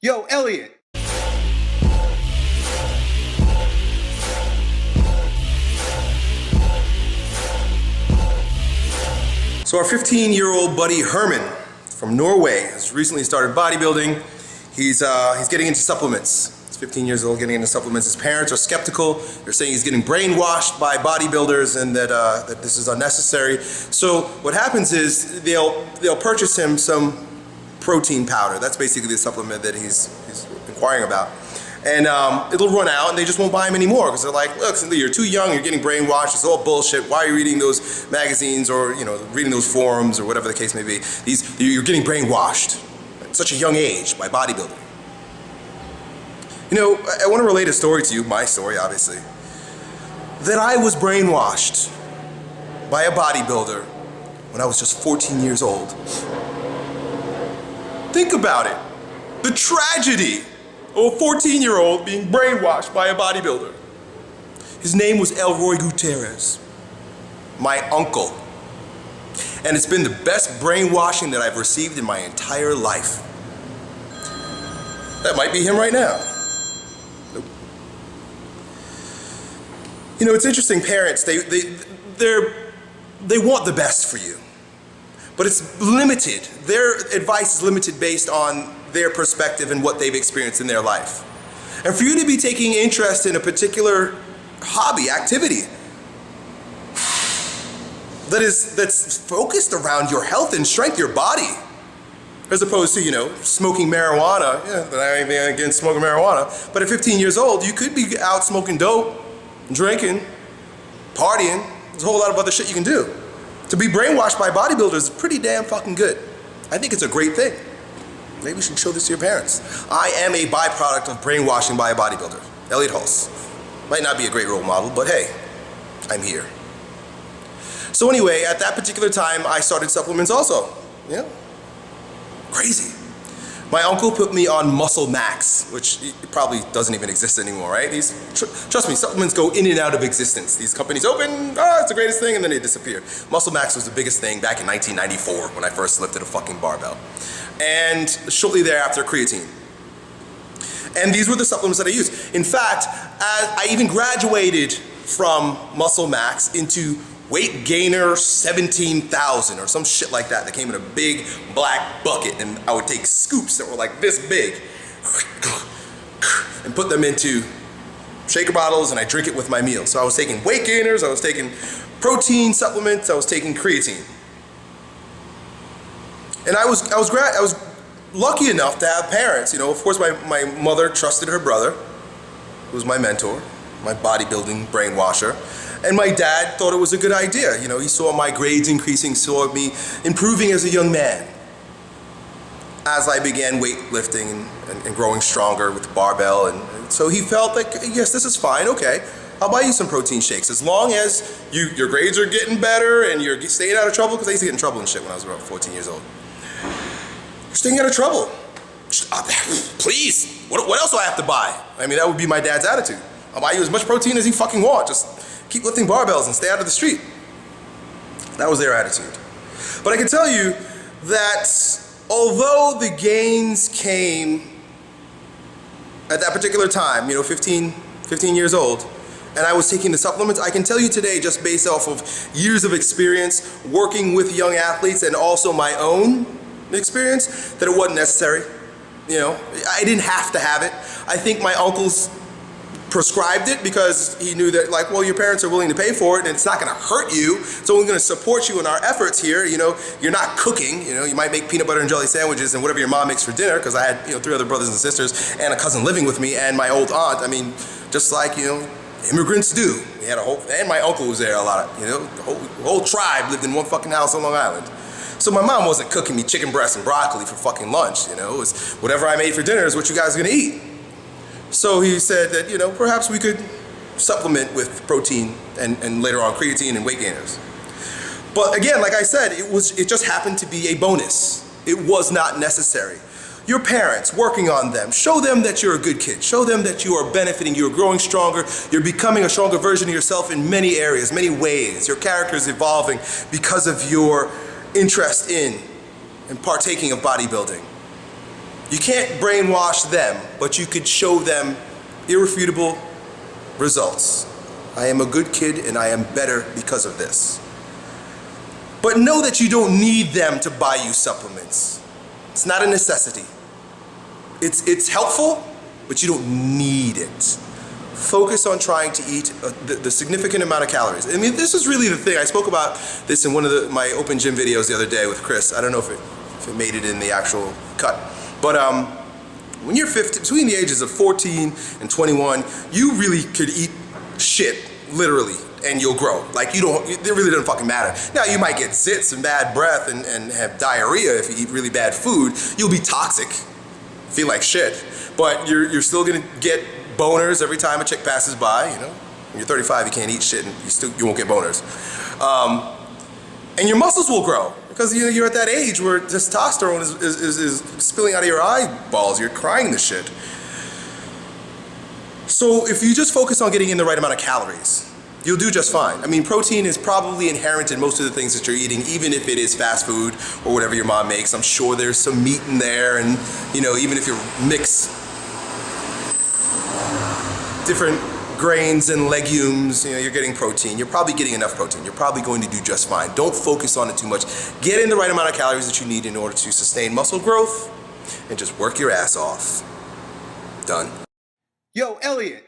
Yo, Elliot. So our 15-year-old buddy Herman from Norway has recently started bodybuilding. He's getting into supplements. He's 15 years old, getting into supplements. His parents are skeptical. They're saying he's getting brainwashed by bodybuilders and that this is unnecessary. So what happens is they'll purchase him some protein powder. That's basically the supplement that he's inquiring about. And it'll run out and they just won't buy him anymore because they're like, look, you're too young, you're getting brainwashed, it's all bullshit. Why are you reading those magazines or reading those forums or whatever the case may be? You're getting brainwashed at such a young age by bodybuilding. I want to relate a story to you, my story obviously, that I was brainwashed by a bodybuilder when I was just 14 years old. Think about it. The tragedy of a 14-year-old being brainwashed by a bodybuilder. His name was Elroy Gutierrez, my uncle. And it's been the best brainwashing that I've received in my entire life. That might be him right now. Nope. It's interesting, parents, they want the best for you. But it's limited. Their advice is limited based on their perspective and what they've experienced in their life. And for you to be taking interest in a particular hobby, activity, that's focused around your health and strength, your body, as opposed to, smoking marijuana. Yeah, I don't have anything against smoking marijuana. But at 15 years old, you could be out smoking dope, drinking, partying. There's a whole lot of other shit you can do. To be brainwashed by bodybuilders is pretty damn fucking good. I think it's a great thing. Maybe you should show this to your parents. I am a byproduct of brainwashing by a bodybuilder, Elliot Hulse. Might not be a great role model, but hey, I'm here. So anyway, at that particular time, I started supplements also. Yeah, crazy. My uncle put me on Muscle Max, which probably doesn't even exist anymore, right? Trust me, supplements go in and out of existence. These companies open, it's the greatest thing, and then they disappear. Muscle Max was the biggest thing back in 1994 when I first lifted a fucking barbell. And shortly thereafter, creatine. And these were the supplements that I used. In fact, I even graduated from Muscle Max into Weight Gainer 17,000 or some shit like that came in a big black bucket, and I would take scoops that were like this big and put them into shaker bottles, and I drink it with my meal. So I was taking weight gainers, I was taking protein supplements, I was taking creatine. And I was lucky enough to have parents. Of course my mother trusted her brother, who was my mentor, my bodybuilding brainwasher. And my dad thought it was a good idea. He saw my grades increasing, saw me improving as a young man. As I began weightlifting and growing stronger with the barbell. And so he felt like, yes, this is fine, okay. I'll buy you some protein shakes as long as your grades are getting better and you're staying out of trouble, because I used to get in trouble and shit when I was around 14 years old. You're staying out of trouble. Please, what else do I have to buy? I mean, that would be my dad's attitude. I'll buy you as much protein as you fucking want. Just keep lifting barbells and stay out of the street. That was their attitude. But I can tell you that although the gains came at that particular time, 15 years old, and I was taking the supplements, I can tell you today, just based off of years of experience working with young athletes and also my own experience, that it wasn't necessary. I didn't have to have it. I think my uncles prescribed it because he knew that, your parents are willing to pay for it and it's not going to hurt you. It's only going to support you in our efforts here. You're not cooking. You might make peanut butter and jelly sandwiches and whatever your mom makes for dinner, because I had 3 other brothers and sisters and a cousin living with me and my old aunt. I mean, just like immigrants do. We had and my uncle was there a lot. The whole tribe lived in one fucking house on Long Island. So my mom wasn't cooking me chicken breast and broccoli for fucking lunch. It was whatever I made for dinner is what you guys are gonna eat. So he said that, perhaps we could supplement with protein and later on creatine and weight gainers. But again, like I said, it just happened to be a bonus. It was not necessary. Your parents, working on them, show them that you're a good kid. Show them that you are benefiting, you're growing stronger, you're becoming a stronger version of yourself in many areas, many ways. Your character is evolving because of your interest in and partaking of bodybuilding. You can't brainwash them, but you could show them irrefutable results. I am a good kid and I am better because of this. But know that you don't need them to buy you supplements. It's not a necessity. It's helpful, but you don't need it. Focus on trying to eat the significant amount of calories. I mean, this is really the thing. I spoke about this in one of my open gym videos the other day with Chris. I don't know if it made it in the actual cut. But when you're 50, between the ages of 14 and 21, you really could eat shit, literally, and you'll grow. Like, it really doesn't fucking matter. Now, you might get zits and bad breath and have diarrhea if you eat really bad food. You'll be toxic, feel like shit, but you're still gonna get boners every time a chick passes by, you know? When you're 35, you can't eat shit and you won't get boners. And your muscles will grow because you're at that age where testosterone is spilling out of your eyeballs. You're crying the shit. So if you just focus on getting in the right amount of calories, you'll do just fine. I mean, protein is probably inherent in most of the things that you're eating, even if it is fast food or whatever your mom makes. I'm sure there's some meat in there, and even if you mix different grains and legumes, you're getting protein. You're probably getting enough protein. You're probably going to do just fine. Don't focus on it too much. Get in the right amount of calories that you need in order to sustain muscle growth, and just work your ass off. Done. Yo, Elliot,